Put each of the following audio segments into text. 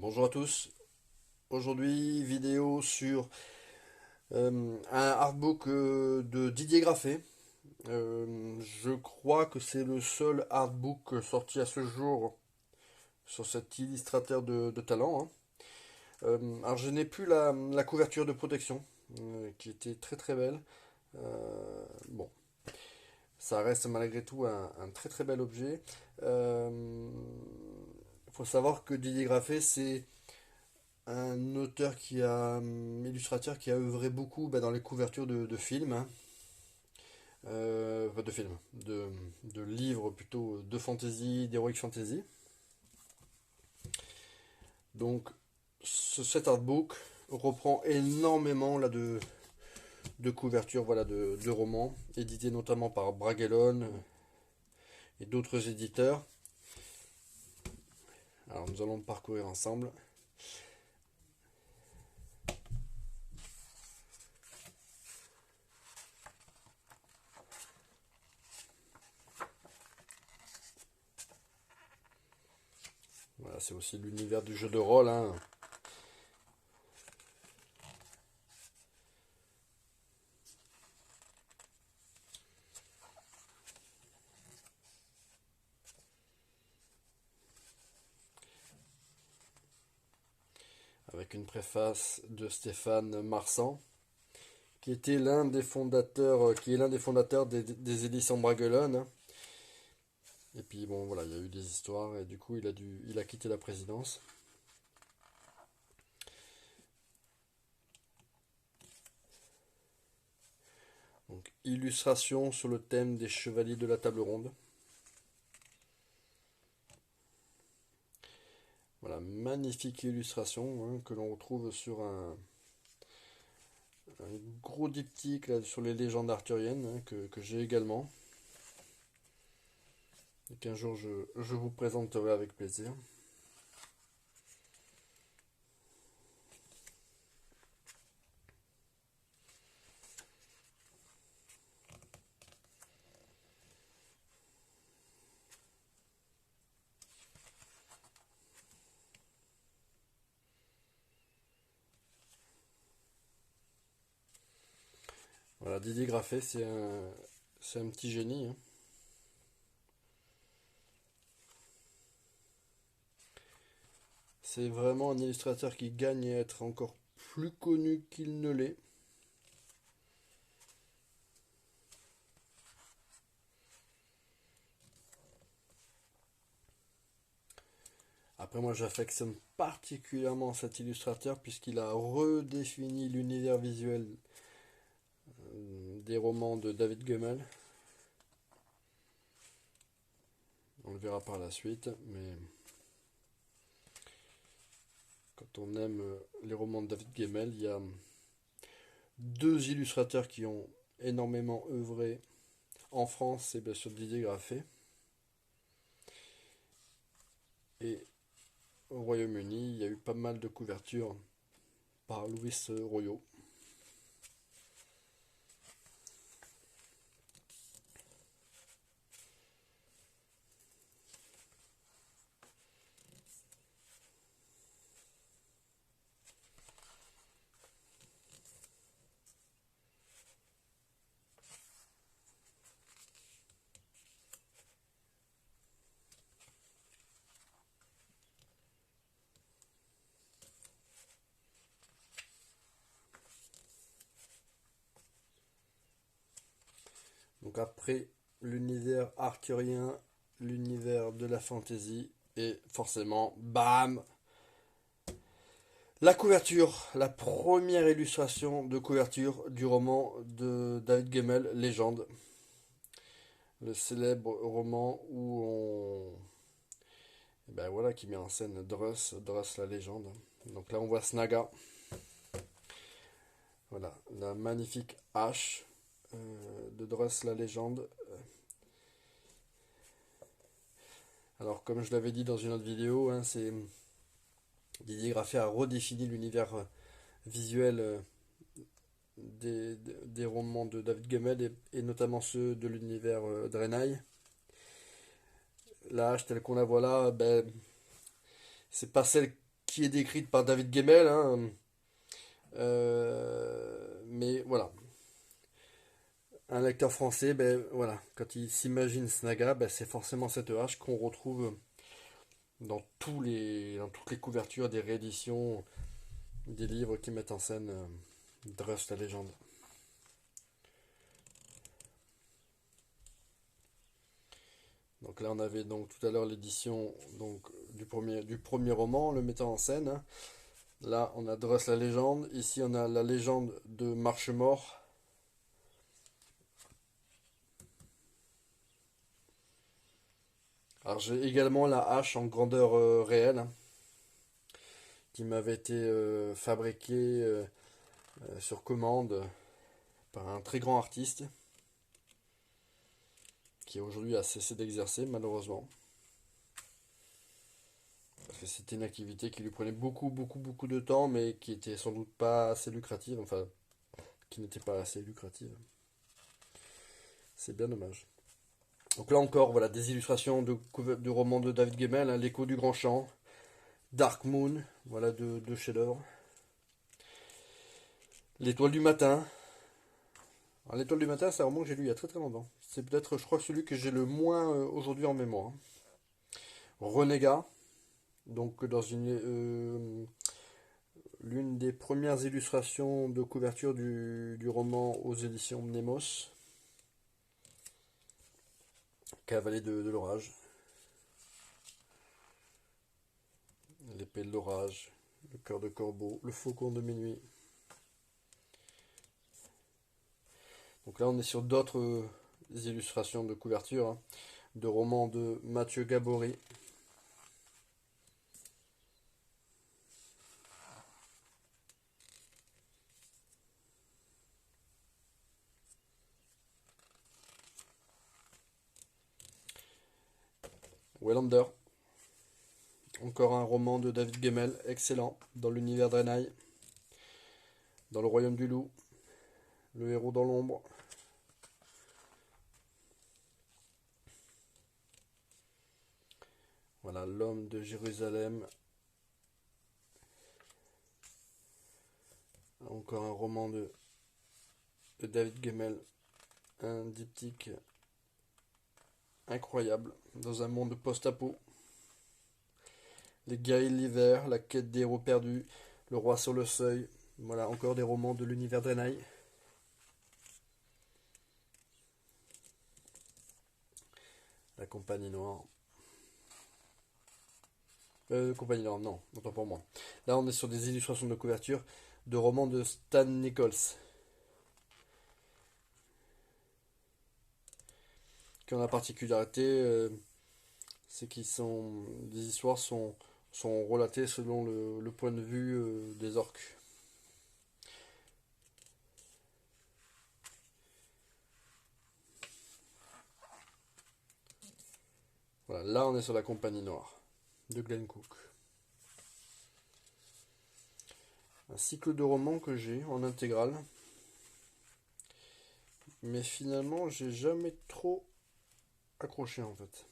Bonjour à tous. Aujourd'hui, vidéo sur un artbook de Didier Graffé. Je crois que c'est le seul artbook sorti à ce jour sur cet illustrateur de talent, hein. Alors, je n'ai plus la couverture de protection qui était très très belle. Bon, ça reste malgré tout un très très bel objet. Il faut savoir que Didier Graffé, c'est un auteur illustrateur qui a œuvré beaucoup dans les couvertures de films, hein. Enfin, de films, de livres plutôt de fantasy, d'heroic fantasy. Donc, cet artbook reprend énormément là, de couvertures voilà, de romans, édités notamment par Bragelonne et d'autres éditeurs. Alors, nous allons parcourir ensemble. Voilà, c'est aussi l'univers du jeu de rôle, hein. Avec une préface de Stéphane Marsan, qui était l'un des fondateurs, qui est l'un des fondateurs des éditions Bragelonne, hein. Et puis bon, voilà, il y a eu des histoires et du coup, il a quitté la présidence. Donc, illustration sur le thème des chevaliers de la table ronde. Voilà, magnifique illustration hein, que l'on retrouve sur un gros diptyque là, sur les légendes arthuriennes hein, que j'ai également. Et qu'un jour je vous présenterai avec plaisir. Voilà, Didier Graffé, c'est un petit génie, hein. C'est vraiment un illustrateur qui gagne à être encore plus connu qu'il ne l'est. Après, moi, j'affectionne particulièrement cet illustrateur puisqu'il a redéfini l'univers visuel des romans de David Gemmell. On le verra par la suite, mais quand on aime les romans de David Gemmell, il y a deux illustrateurs qui ont énormément œuvré en France, c'est bien sûr Didier Graffé. Et au Royaume-Uni, il y a eu pas mal de couvertures par Louis Royaux. Donc après l'univers arthurien, l'univers de la fantasy, et forcément, bam, la couverture, la première illustration de couverture du roman de David Gemmell, Légende. Le célèbre roman où ben voilà, qui met en scène Druss la légende. Donc là on voit Snaga. Voilà, la magnifique hache de Druss la légende. Alors comme je l'avais dit dans une autre vidéo, hein, c'est Didier Graffé a redéfini l'univers visuel des romans de David Gemmell et notamment ceux de l'univers Draenei. La hache telle qu'on la voit là, ben, c'est pas celle qui est décrite par David Gemmell, hein. Mais voilà, un lecteur français, ben voilà, quand il s'imagine Snaga, ben, c'est forcément cette hache qu'on retrouve dans toutes les couvertures des rééditions des livres qui mettent en scène Drust la légende. Donc là on avait donc tout à l'heure l'édition donc du premier roman, le mettant en scène, hein. Là on a Drust la légende, ici on a la légende de Marchemort. Alors j'ai également la hache en grandeur réelle, hein, qui m'avait été fabriquée sur commande par un très grand artiste qui aujourd'hui a cessé d'exercer malheureusement. Parce que c'était une activité qui lui prenait beaucoup, beaucoup, beaucoup de temps, mais qui était sans doute pas assez lucrative. Enfin, qui n'était pas assez lucrative. C'est bien dommage. Donc là encore, voilà, des illustrations de romans de David Gemmell, hein, L'écho du grand champ, Dark Moon, voilà deux chefs-d'œuvre. L'étoile du matin. Alors, l'étoile du matin, c'est un roman que j'ai lu il y a très très longtemps. C'est peut-être, je crois, celui que j'ai le moins aujourd'hui en mémoire. Renégat, donc dans l'une des premières illustrations de couverture du roman aux éditions Mnemos, Cavalier de l'orage, l'épée de l'orage, le cœur de corbeau, le faucon de minuit. Donc là on est sur d'autres illustrations de couverture, hein, de romans de Mathieu Gabory. Wellander, encore un roman de David Gemmell, excellent, dans l'univers Draenei, dans le royaume du loup, le héros dans l'ombre. Voilà, l'homme de Jérusalem. Encore un roman de David Gemmell, un diptyque incroyable, dans un monde post-apo. Les guerriers de l'hiver, la quête des héros perdus, le roi sur le seuil. Voilà, encore des romans de l'univers Draenei. La compagnie noire. Compagnie noire, non, autant pour moi. Là, on est sur des illustrations de couverture de romans de Stan Nichols, qui ont la particularité, c'est qu'ils sont, les histoires sont relatées selon le point de vue des orques. Voilà, là on est sur la compagnie noire de Glenn Cook. Un cycle de romans que j'ai en intégrale, mais finalement j'ai jamais trop accroché en fait.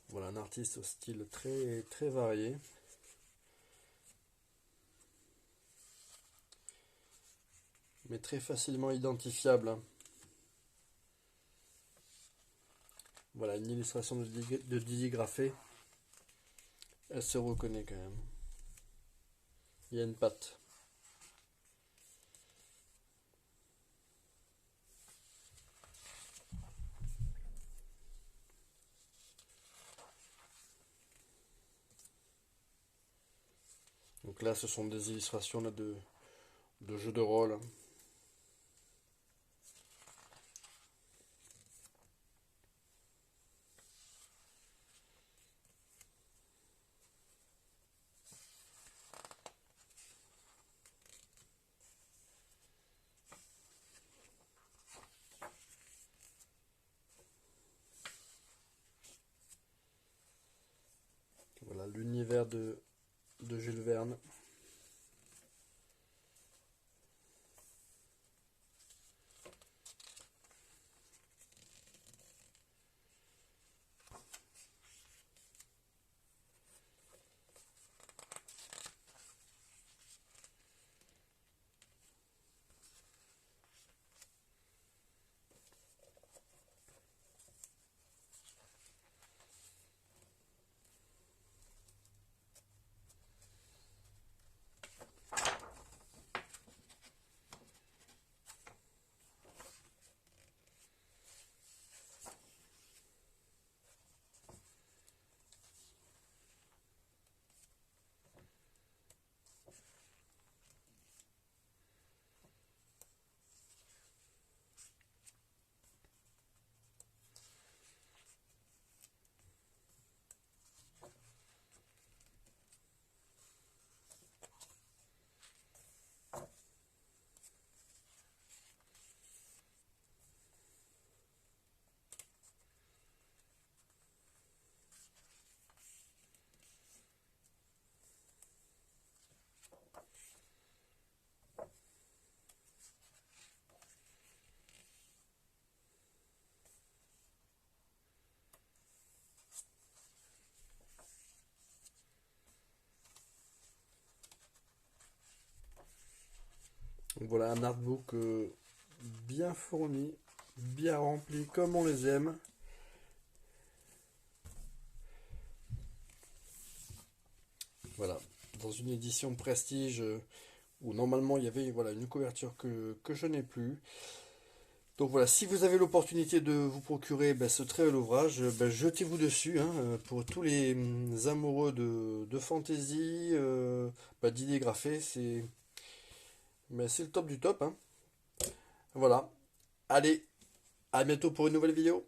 Voilà, un artiste au style très très varié. Mais très facilement identifiable, hein. Voilà, une illustration de Didier Graffet. Elle se reconnaît quand même. Il y a une patte. Donc là, ce sont des illustrations là, de jeux de rôle. l'univers de Jules Verne. Donc voilà un artbook bien fourni, bien rempli comme on les aime. Voilà, dans une édition prestige où normalement il y avait voilà, une couverture que je n'ai plus. Donc voilà, si vous avez l'opportunité de vous procurer ce très bel ouvrage, jetez-vous dessus, hein, pour tous les amoureux de fantasy, d'idées graphées, c'est le top du top, hein. Voilà, allez, à bientôt pour une nouvelle vidéo.